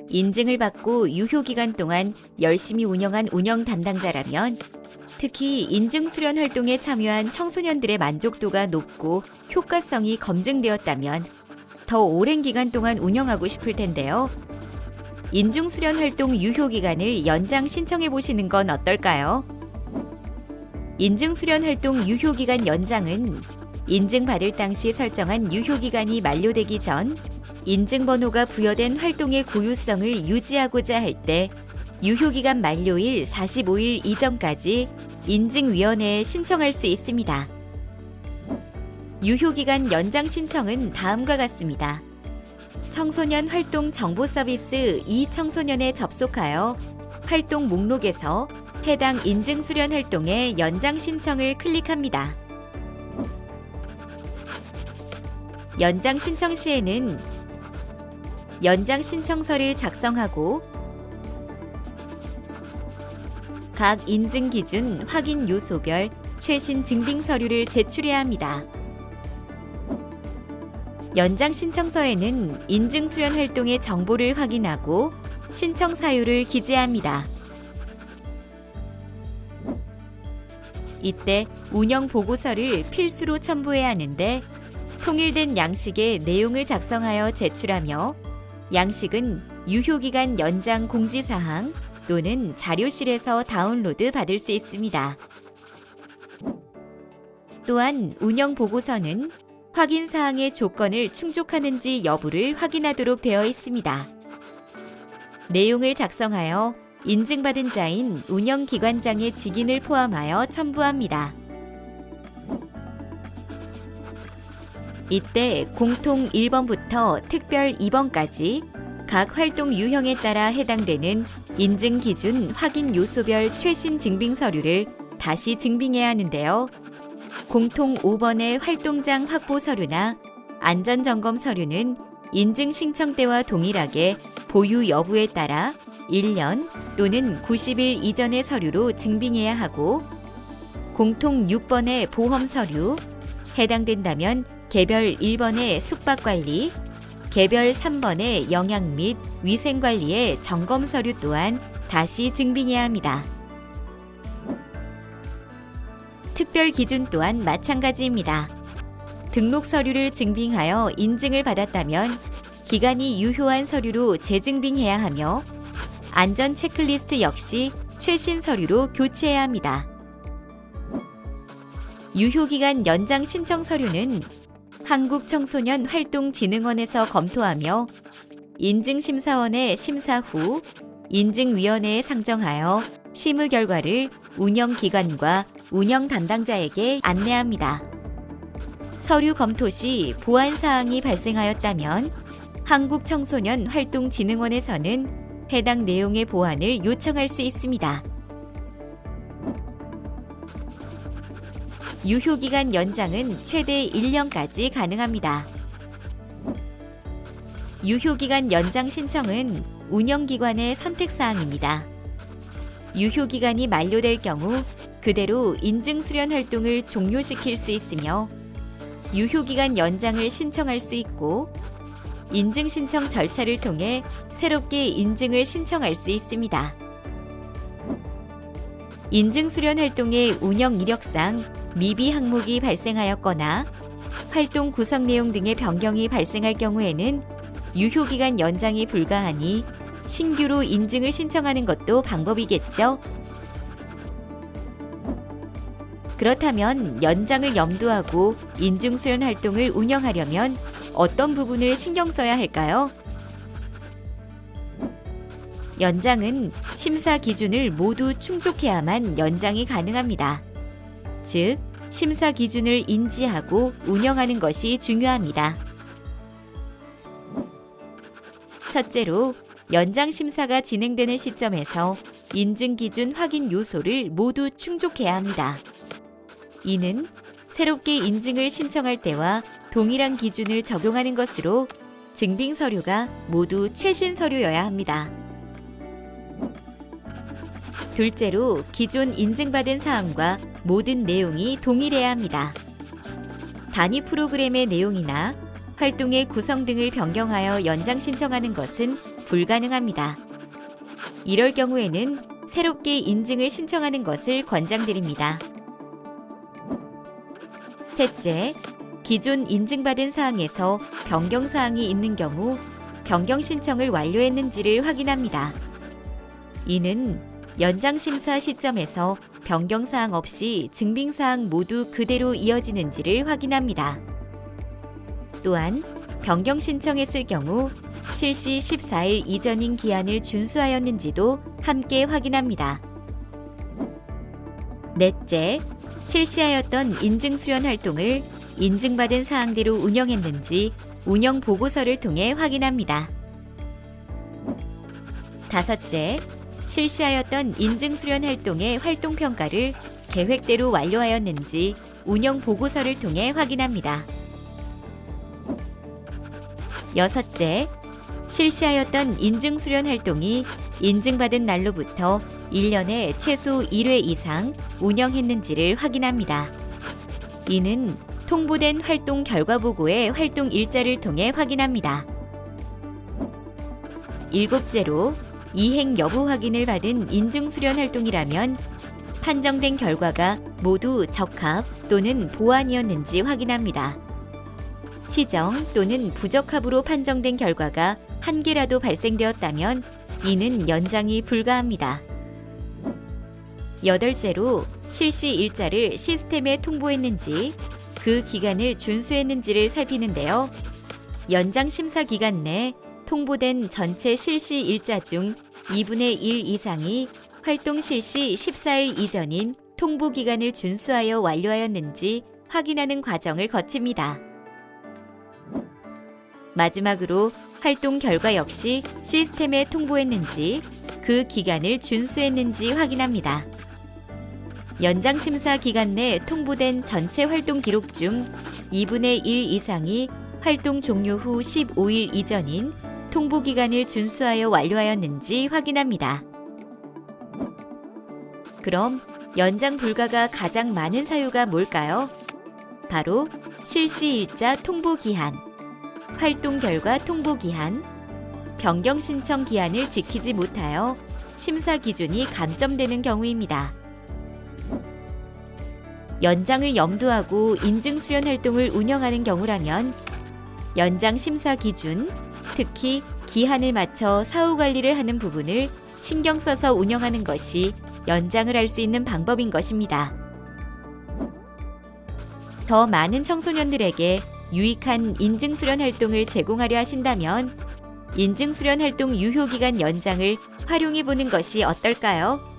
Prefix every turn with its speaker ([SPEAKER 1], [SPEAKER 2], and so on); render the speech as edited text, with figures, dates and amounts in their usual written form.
[SPEAKER 1] 인증을 받고 유효기간 동안 열심히 운영한 운영 담당자라면, 특히 인증 수련 활동에 참여한 청소년들의 만족도가 높고 효과성이 검증되었다면 더 오랜 기간 동안 운영하고 싶을 텐데요. 인증 수련 활동 유효기간을 연장 신청해 보시는 건 어떨까요? 인증 수련 활동 유효기간 연장은 인증받을 당시 설정한 유효기간이 만료되기 전 인증번호가 부여된 활동의 고유성을 유지하고자 할 때 유효기간 만료일 45일 이전까지 인증위원회에 신청할 수 있습니다. 유효기간 연장 신청은 다음과 같습니다. 청소년 활동 정보 서비스 이청소년에 접속하여 활동 목록에서 해당 인증 수련 활동의 연장 신청을 클릭합니다. 연장 신청 시에는 연장 신청서를 작성하고 각 인증 기준 확인 요소별 최신 증빙 서류를 제출해야 합니다. 연장 신청서에는 인증 수련 활동의 정보를 확인하고 신청 사유를 기재합니다. 이때 운영 보고서를 필수로 첨부해야 하는데, 통일된 양식의 내용을 작성하여 제출하며 양식은 유효기간 연장 공지사항 또는 자료실에서 다운로드 받을 수 있습니다. 또한 운영 보고서는 확인 사항의 조건을 충족하는지 여부를 확인하도록 되어 있습니다. 내용을 작성하여 인증받은 자인 운영기관장의 직인을 포함하여 첨부합니다. 이때 공통 1번부터 특별 2번까지 각 활동 유형에 따라 해당되는 인증 기준 확인 요소별 최신 증빙 서류를 다시 증빙해야 하는데요. 공통 5번의 활동장 확보 서류나 안전점검 서류는 인증 신청 때와 동일하게 보유 여부에 따라 1년 또는 90일 이전의 서류로 증빙해야 하고, 공통 6번의 보험 서류, 해당된다면 개별 1번의 숙박관리, 개별 3번의 영양 및 위생관리의 점검 서류 또한 다시 증빙해야 합니다. 특별 기준 또한 마찬가지입니다. 등록 서류를 증빙하여 인증을 받았다면 기간이 유효한 서류로 재증빙해야 하며, 안전 체크리스트 역시 최신 서류로 교체해야 합니다. 유효기간 연장 신청 서류는 한국청소년활동진흥원에서 검토하며 인증심사원의 심사 후 인증위원회에 상정하여 심의 결과를 운영기관과 운영 담당자에게 안내합니다. 서류 검토 시 보완 사항이 발생하였다면 한국청소년활동진흥원에서는 해당 내용의 보완을 요청할 수 있습니다. 유효기간 연장은 최대 1년까지 가능합니다. 유효기간 연장 신청은 운영기관의 선택사항입니다. 유효기간이 만료될 경우 그대로 인증 수련 활동을 종료시킬 수 있으며, 유효기간 연장을 신청할 수 있고, 인증 신청 절차를 통해 새롭게 인증을 신청할 수 있습니다. 인증 수련 활동의 운영 이력상 미비 항목이 발생하였거나 활동 구성 내용 등의 변경이 발생할 경우에는 유효기간 연장이 불가하니 신규로 인증을 신청하는 것도 방법이겠죠. 그렇다면 연장을 염두하고 인증 수련 활동을 운영하려면 어떤 부분을 신경 써야 할까요? 연장은 심사 기준을 모두 충족해야만 연장이 가능합니다. 즉, 심사 기준을 인지하고 운영하는 것이 중요합니다. 첫째로, 연장 심사가 진행되는 시점에서 인증 기준 확인 요소를 모두 충족해야 합니다. 이는 새롭게 인증을 신청할 때와 동일한 기준을 적용하는 것으로 증빙 서류가 모두 최신 서류여야 합니다. 둘째로, 기존 인증받은 사항과 모든 내용이 동일해야 합니다. 단위 프로그램의 내용이나 활동의 구성 등을 변경하여 연장 신청하는 것은 불가능합니다. 이럴 경우에는 새롭게 인증을 신청하는 것을 권장드립니다. 셋째, 기존 인증받은 사항에서 변경 사항이 있는 경우 변경 신청을 완료했는지를 확인합니다. 이는 연장 심사 시점에서 변경 사항 없이 증빙 사항 모두 그대로 이어지는지를 확인합니다. 또한 변경 신청했을 경우 실시 14일 이전인 기한을 준수하였는지도 함께 확인합니다. 넷째, 실시하였던 인증 수련 활동을 인증받은 사항대로 운영했는지 운영 보고서를 통해 확인합니다. 다섯째, 실시하였던 인증 수련 활동의 활동 평가를 계획대로 완료하였는지 운영 보고서를 통해 확인합니다. 여섯째, 실시하였던 인증 수련 활동이 인증받은 날로부터 1년에 최소 1회 이상 운영했는지를 확인합니다. 이는 통보된 활동 결과 보고의 활동 일자를 통해 확인합니다. 일곱째로, 이행 여부 확인을 받은 인증 수련 활동이라면 판정된 결과가 모두 적합 또는 보완이었는지 확인합니다. 시정 또는 부적합으로 판정된 결과가 한 개라도 발생되었다면 이는 연장이 불가합니다. 여덟째로, 실시 일자를 시스템에 통보했는지 그 기간을 준수했는지를 살피는데요. 연장 심사 기간 내 통보된 전체 실시 일자 중 2분의 1 이상이 활동 실시 14일 이전인 통보 기간을 준수하여 완료하였는지 확인하는 과정을 거칩니다. 마지막으로 활동 결과 역시 시스템에 통보했는지 그 기간을 준수했는지 확인합니다. 연장 심사 기간 내 통보된 전체 활동 기록 중 2분의 1 이상이 활동 종료 후 15일 이전인 통보 기간을 준수하여 완료하였는지 확인합니다. 그럼 연장 불가가 가장 많은 사유가 뭘까요? 바로 실시 일자 통보 기한, 활동 결과 통보 기한, 변경 신청 기한을 지키지 못하여 심사 기준이 감점되는 경우입니다. 연장을 염두하고 인증 수련 활동을 운영하는 경우라면 연장 심사 기준, 특히 기한을 맞춰 사후 관리를 하는 부분을 신경 써서 운영하는 것이 연장을 할 수 있는 방법인 것입니다. 더 많은 청소년들에게 유익한 인증 수련 활동을 제공하려 하신다면 인증 수련 활동 유효 기간 연장을 활용해 보는 것이 어떨까요?